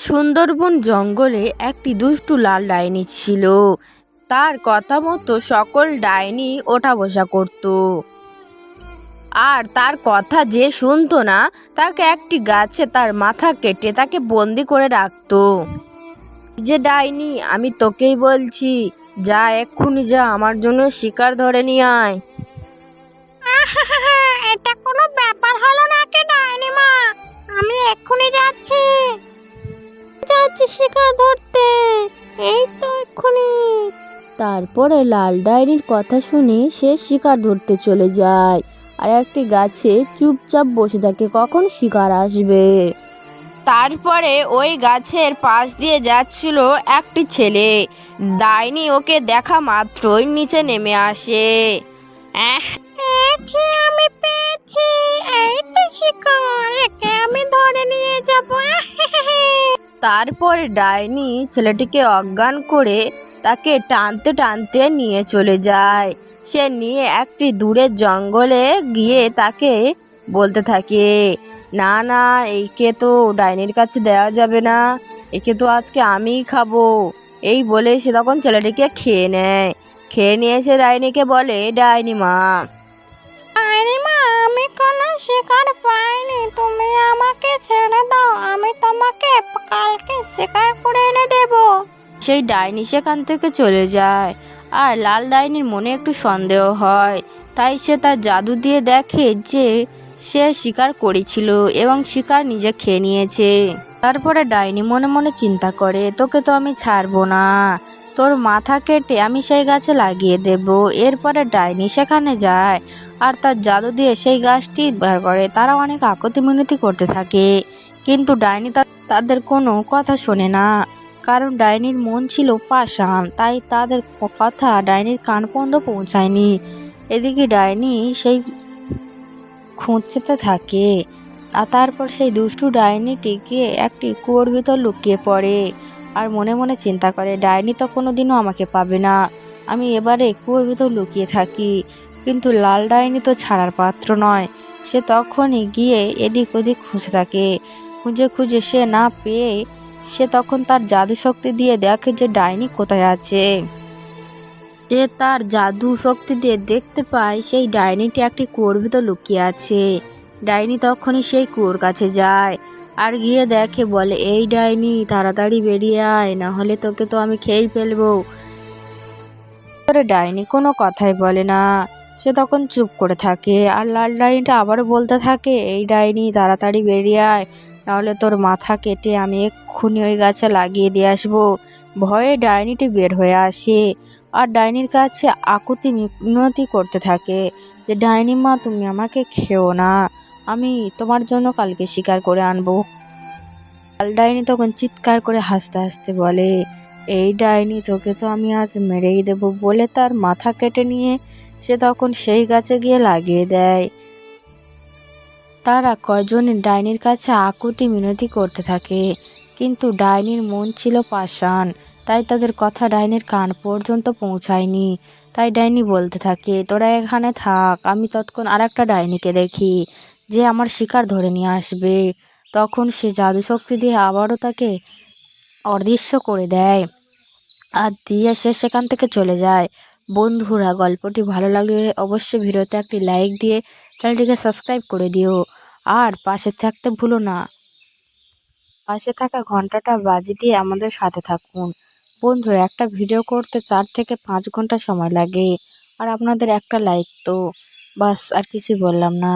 সুন্দরবন জঙ্গলে একটি দুষ্টু লাল ডাইনি ছিল। তার কথা মতো সকল ডাইনি ওঠা বসা করত, আর তার কথা যে শুনতো না তাকে একটি গাছে তার মাথা কেটে তাকে বন্দি করে রাখতো। যে ডাইনি, আমি তোকেই বলছি, যা এক্ষুনি যা, আমার জন্য শিকার ধরে নিয়ে আয়। এটা কোনো ব্যাপার হলো নাকি ডাইনি মা? আমি এক্ষুনি যাচ্ছি শিকার ধরতে, এই তো এক্ষুনি। তারপরে লাল ডাইনির কথা শুনে সে শিকার ধরতে চলে যায় আর একটি গাছে চুপচাপ বসে থাকে কখন শিকার আসবে। তারপরে ওই গাছের পাশ দিয়ে যাচ্ছিল একটি ছেলে। ডাইনি ওকে দেখা মাত্রই নিচে নেমে আসে। আমি পেয়েছি, এই তো শিকার, একে আমি ধরে নিয়ে যাব। তারপরে ডাইনি ছেলেটিকে অজ্ঞান করে তাকে টানতে টানতে নিয়ে চলে যায়। সে নিয়ে একটি দূরের জঙ্গলে গিয়ে তাকে বলতে থাকে, না না, একে তো ডাইনির কাছে দেওয়া যাবে না, একে তো আজকে আমিই খাবো। এই বলে সে তখন ছেলেটিকে খেয়ে নেয়। খেয়ে নিয়ে সে ডাইনিকে বলে, ডাইনি মা, আমি কোনো শিকার পাইনি, তুমি আমাকে ছেড়ে দাও, আমি তোমাকে কালকে শিকার করে এনে দেব। সেই ডাইনি সেখান থেকে চলে যায়। আর লাল ডাইনির মনে একটু সন্দেহ হয়, তাই সে তার জাদু দিয়ে দেখে যে সে শিকার করেছিল এবং শিকার নিজে খেয়ে নিয়েছে। তারপরে ডাইনি মনে মনে চিন্তা করে, তোকে তো আমি ছাড়বো না, তোর মাথা কেটে আমি সেই গাছে লাগিয়ে দেব। এরপরে ডাইনি সেখানে যায় আর তার জাদু দিয়ে সেই গাছটি বার করে। তারা অনেক আকুতি মিনতি করতে থাকে, কিন্তু ডাইনি তাদের কোনো কথা শোনে না, কারণ ডাইনির মন ছিল পাষাণ, তাই তাদের কথা ডাইনির কান পর্যন্ত পৌঁছায়নি। এদিকে ডাইনি সেই খুঁজতে থাকে, আর তারপর সেই দুষ্টু ডাইনিটি গিয়ে একটি কুয়োর ভিতর লুকিয়ে পড়ে আর মনে মনে চিন্তা করে, ডাইনি তো কোনোদিনও আমাকে পাবে না, আমি এবারে কুয়োর ভিতর লুকিয়ে থাকি। কিন্তু লাল ডাইনি তো ছাড়ার পাত্র নয়। সে তখনই গিয়ে এদিক ওদিক খুঁজে থাকে। খুঁজে খুঁজে সে না পেয়ে সে তখন তার জাদু শক্তি দিয়ে দেখে যে ডাইনি কোথায় আছে। সে তার জাদু শক্তি দিয়ে দেখতে পায় সেই ডাইনিটি একটি কুয়োর ভিতর লুকিয়ে আছে। ডাইনি তখনই সেই কুয়োর কাছে যায় আর গিয়ে দেখে, বলে, এই ডাইনি, তাড়াতাড়ি বেরিয়ে আয়, না হলে তোকে তো আমি খেয়েই ফেলবো। ডাইনি কোনো কথাই বলে না, সে তখন চুপ করে থাকে। আর লাল ডাইনিটা আবারও বলতে থাকে, এই ডাইনি, তাড়াতাড়ি বেরিয়ে আয়, নাহলে তোর মাথা কেটে আমি এক্ষুনি ওই গাছে লাগিয়ে দিয়ে আসবো। ভয়ে ডাইনিটি বের হয়ে আসে আর ডাইনির কাছে আকুতি মিনতি করতে থাকে যে, ডাইনি মা, তুমি আমাকে খেও না, আমি তোমার জন্য কালকে শিকার করে আনবো। লাল ডাইনি তখন চিৎকার করে হাসতে হাসতে বলে, এই ডাইনি, তোকে তো আমি আজ মেরেই দেব, বলে তার মাথা কেটে নিয়ে সে তখন সেই গাছে গিয়ে লাগিয়ে দেয়। তারা কয়জনে ডাইনির কাছে আকুতি মিনতি করতে থাকে, কিন্তু ডাইনির মন ছিল পাষাণ, তাই তাদের কথা ডাইনির কান পর্যন্ত পৌঁছায়নি। তাই ডাইনি বলতে থাকে, তোরা এখানে থাক, আমি তৎক্ষণ আর একটা ডাইনিকে দেখি যে আমার শিকার ধরে নিয়ে আসবে। তখন সে জাদু শক্তি দিয়ে আবারও তাকে অদৃশ্য করে দেয় আর দিয়ে সে সেখান থেকে চলে যায়। বন্ধুরা, গল্পটি ভালো লাগলে অবশ্যই ভিডিওতে একটি লাইক দিয়ে চ্যানেলটিকে সাবস্ক্রাইব করে দিও, আর পাশে থাকতে ভুলো না। পাশে থাকা ঘন্টাটা বাজিয়ে দিয়ে আমাদের সাথে থাকুন। বন্ধুরা, একটা ভিডিও করতে 4 থেকে 5 ঘন্টা সময় লাগে, আর আপনাদের একটা লাইক তো বাস, আর কিছুই বললাম না।